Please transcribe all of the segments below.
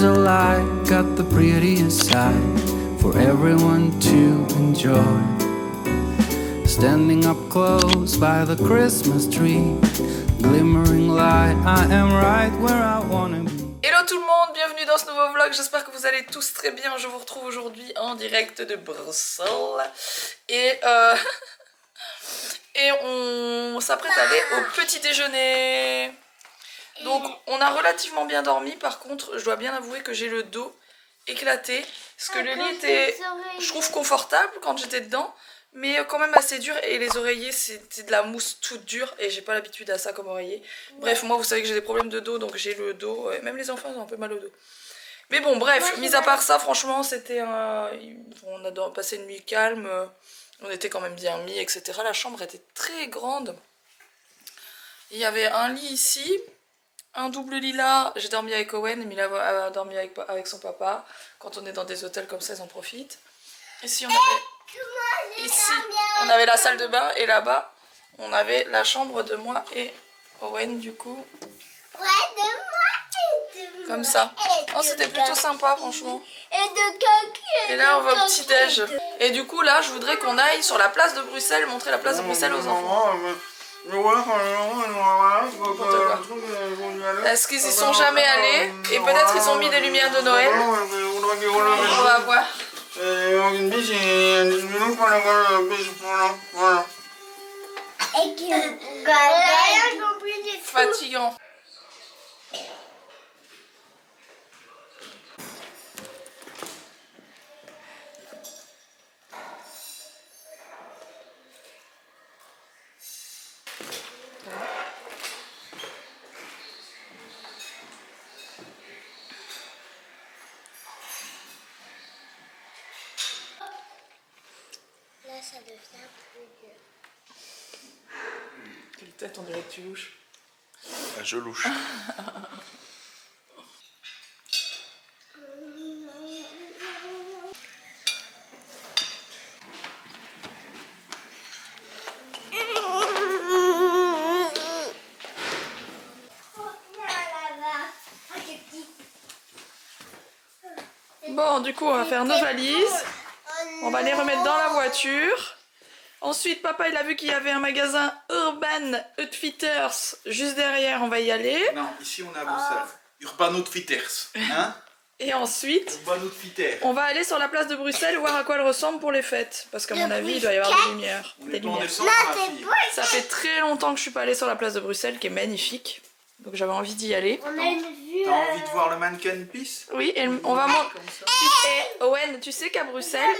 Stars alight, got the prettiest side for everyone to enjoy. Standing up close by the Christmas tree, glimmering light, I am right where I wanna be. Hello tout le monde, bienvenue dans ce nouveau vlog, j'espère que vous allez tous très bien. Je vous retrouve aujourd'hui en direct de Bruxelles et on s'apprête à aller au petit déjeuner. Donc on a relativement bien dormi, par contre je dois bien avouer que j'ai le dos éclaté parce que le lit était, je trouve, confortable quand j'étais dedans, mais quand même assez dur, et les oreillers c'était de la mousse toute dure et j'ai pas l'habitude à ça comme oreiller. Bref, moi vous savez que j'ai des problèmes de dos, donc j'ai le dos, même les enfants ont un peu mal au dos. Mais bon, bref, mis à part ça, franchement c'était on a passé une nuit calme, on était quand même bien mis, etc. La chambre était très grande. Il y avait un lit ici, un double lit là, j'ai dormi avec Owen, Mila a dormi avec son papa. Quand on est dans des hôtels comme ça, ils en profitent. Ici on avait la salle de bain, et là-bas on avait la chambre de moi et Owen, du coup. Ouais, de moi et de moi. Comme ça. Oh, c'était plutôt sympa, franchement. Et Et là on va au petit déj. Et du coup là je voudrais qu'on aille sur la place de Bruxelles, montrer la place de Bruxelles aux enfants. Est-ce qu'ils y sont jamais allés? Et peut-être ils ont mis des lumières de Noël. On va voir. Fatigant. Là, ça devient plus dur. Quelle tête, on dirait que tu louches. Ah, je louche. Bon, du coup on va faire nos valises. On va les remettre dans la voiture. Ensuite, papa il a vu qu'il y avait un magasin Urban Outfitters juste derrière, on va y aller. Non, ici on est à Bruxelles. Urban Outfitters. Hein? Et ensuite, Urban Outfitters. on va aller sur la place de Bruxelles voir à quoi elle ressemble pour les fêtes. Parce qu'à mon avis, il doit y avoir des lumières. On Des est pas en lumières. décembre, ma fille. Ça fait très longtemps que je suis pas allée sur la place de Bruxelles, qui est magnifique. Donc j'avais envie d'y aller. On a une vue. T'as envie de voir le mannequin Peace? Oui, et on va montrer. Comme ça. Owen, tu sais qu'à Bruxelles,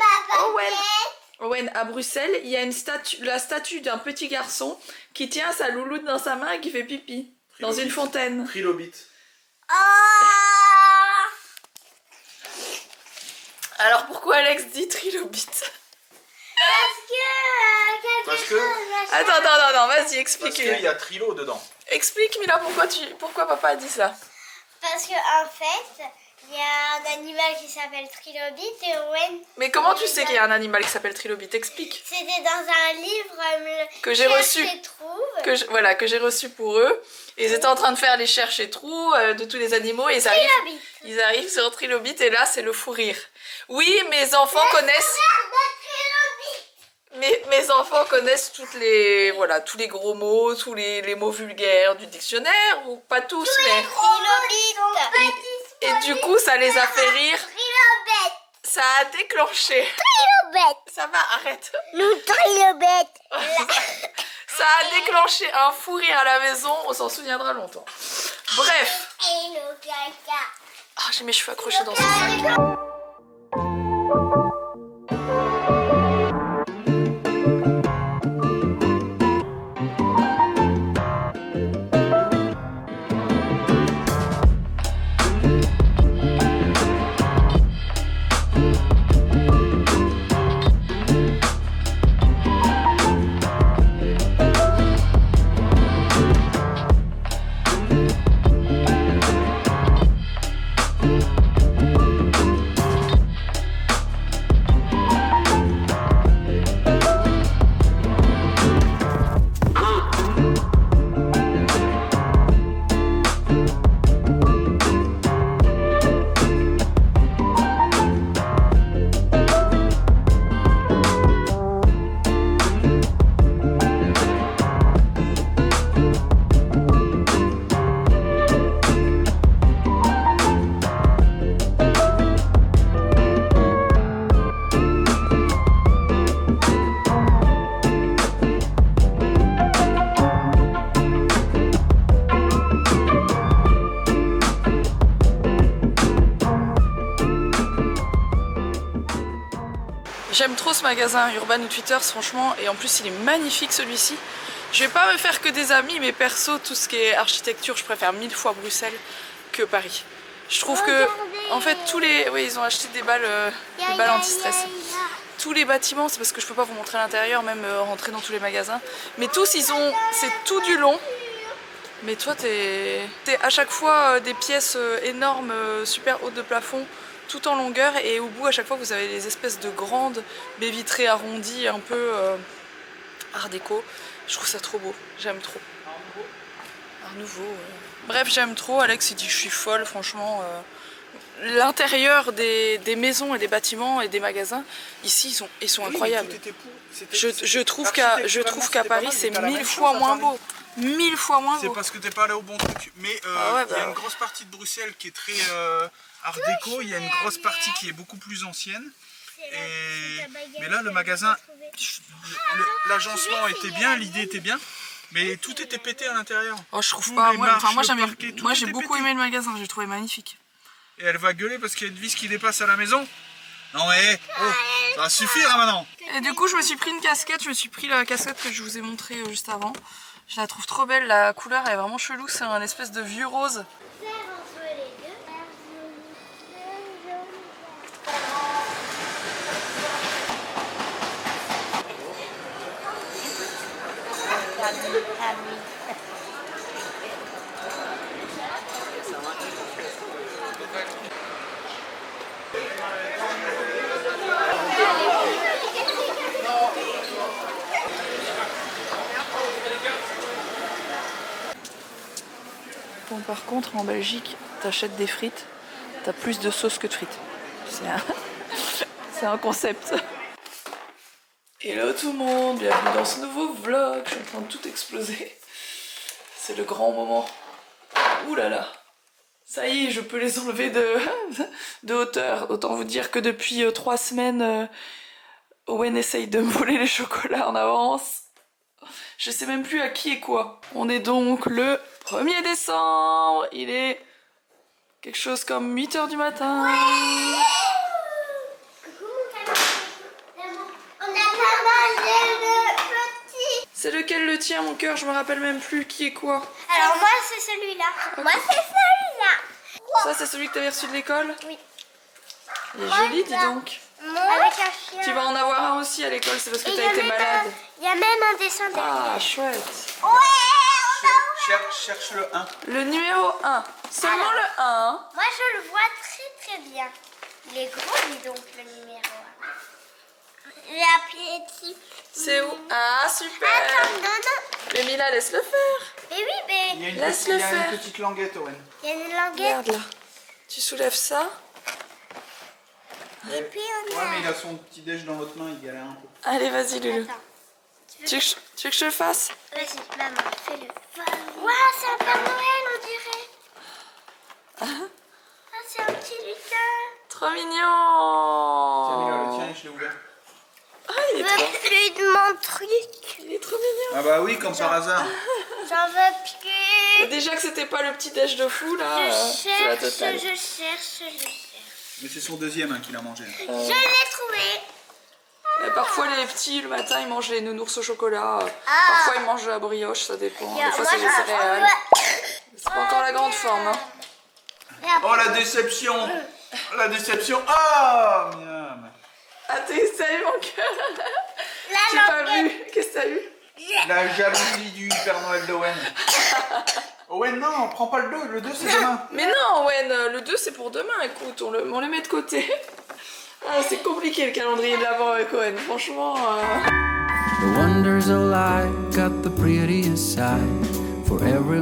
Owen, à Bruxelles, il y a une statue, la statue d'un petit garçon qui tient sa louloute dans sa main et qui fait pipi dans une fontaine. Trilobite. Alors pourquoi Alex dit trilobite? Parce que Attends, vas-y, parce qu'il explique. y a Trilo dedans. Explique, Mila, pourquoi papa a dit ça? Parce que en fait, il y a un animal qui s'appelle Trilobite et Owen. Mais comment tu sais qu'il y a un animal qui s'appelle trilobite? Explique. C'était dans un livre Que j'ai reçu. Cherche et trouve. Que j'ai reçu pour eux. Et ils étaient en train de faire les cherches et trous de tous les animaux, et Trilobite. ils arrivent sur trilobite, et là c'est le fou rire. Oui, mes enfants connaissent. Mes enfants connaissent tous les gros mots, tous les mots vulgaires du dictionnaire, ou pas tous, mais... Trilobite. Et du coup, ça les a fait rire. Trilobite. Ça a déclenché. Trilobite. Ça va, arrête. Le trilobite. Ça a déclenché un fou rire à la maison, on s'en souviendra longtemps. Bref. Et le caca. Ah, j'ai mes cheveux accrochés dans ce sac. J'aime trop ce magasin Urban Outfitters, franchement, et en plus il est magnifique celui-ci. Je vais pas me faire que des amis, mais perso, tout ce qui est architecture, je préfère 1000 fois Bruxelles que Paris. Je trouve que, en fait, tous les... Oui, ils ont acheté des balles anti-stress. Tous les bâtiments, c'est parce que je peux pas vous montrer l'intérieur, même rentrer dans tous les magasins. Mais tous, ils ont... C'est tout du long. Mais toi, t'es à chaque fois des pièces énormes, super hautes de plafond, tout en longueur. Et au bout, à chaque fois, vous avez des espèces de grandes baies vitrées arrondies, un peu art déco. Je trouve ça trop beau, j'aime trop. Art nouveau. Bref, j'aime trop. Alex, il dit que je suis folle, franchement. L'intérieur des maisons et des bâtiments et des magasins, ici, ils sont incroyables. Je trouve qu'à Paris, c'est 1000 fois moins beau. 1000 fois moins beau. C'est parce que t'es pas allé au bon truc. Mais il y a une grosse partie de Bruxelles qui est très art déco, il y a une grosse partie qui est beaucoup plus ancienne. Mais là, le magasin, l'agencement était bien, l'idée était bien, mais tout était pété à l'intérieur. Oh, je trouve pas. Moi, j'ai beaucoup aimé le magasin, j'ai trouvé magnifique. Et elle va gueuler parce qu'il y a une vis qui dépasse à la maison. Non mais, ça va suffire là maintenant. Et du coup, je me suis pris une casquette, je me suis pris la casquette que je vous ai montrée juste avant. Je la trouve trop belle, la couleur elle est vraiment chelou, c'est un espèce de vieux rose. Bon, par contre, en Belgique, t'achètes des frites, t'as plus de sauce que de frites. C'est un concept. Hello tout le monde, bienvenue dans ce nouveau vlog. Je suis en train de tout exploser. C'est le grand moment. Ouh là là. Ça y est, je peux les enlever de hauteur. Autant vous dire que depuis 3 semaines, Owen essaye de me voler les chocolats en avance. Je sais même plus à qui et quoi. On est donc le 1er décembre. Il est quelque chose comme 8 h du matin. C'est lequel le tien, mon cœur? Je me rappelle même plus qui est quoi. Alors moi c'est celui-là. Moi c'est celui-là. Ça c'est celui que t'avais reçu de l'école? Oui. Il est joli, dis donc. Avec un chien. Tu vas en avoir un aussi à l'école, c'est parce que t'as été malade. Il y a même un dessin derrière. Ah, chouette. Ouais, Cherche le 1. Le numéro 1. Seulement le 1. moi je le vois très bien. Il est gros, dis donc, le numéro 1. J'ai appuyé dessus. C'est où? Ah, super. Attends, non. Mais Mila, laisse le faire. Mais oui, mais Il y a une, Laisse-le il y a faire. une petite languette, Owen. il y a une languette. Regarde là. Tu soulèves ça. Et puis on Ouais, a... mais il a son petit déj dans l'autre main, il galère un peu. Allez, vas-y, Lulu. Attends. Tu veux que je le fasse? Vas-y, maman, fais-le. Waouh, c'est un Père Noël, on dirait. Ah, c'est un petit lutin. Trop Tiens, Mila, le mignon. tien, je l'ai ouvert. Ah, il Je est trop, veux plus de mon truc. il est trop mignon. Ah bah oui, comme par hasard. J'en veux plus. Déjà que c'était pas le petit déj de fou là, c'est la totale. Je cherche. Mais c'est son deuxième qu'il a mangé. Je l'ai trouvé. Parfois les petits le matin ils mangent les nounours au chocolat, parfois ils mangent de la brioche, ça dépend. Des fois c'est des céréales. C'est pas encore la grande forme. Hein. Oh la déception. La déception. Ah miam. Ah t'es sérieux mon cœur? J'ai pas vu. Qu'est-ce que t'as eu? La jalousie du Père Noël d'Owen. Owen non, prends pas le 2, le 2 c'est demain. Mais non Owen, le 2 c'est pour demain, écoute, on le met de côté. Ah, c'est compliqué le calendrier de l'avant avec Owen, franchement. The wonders of life got the prettiest side for everyone.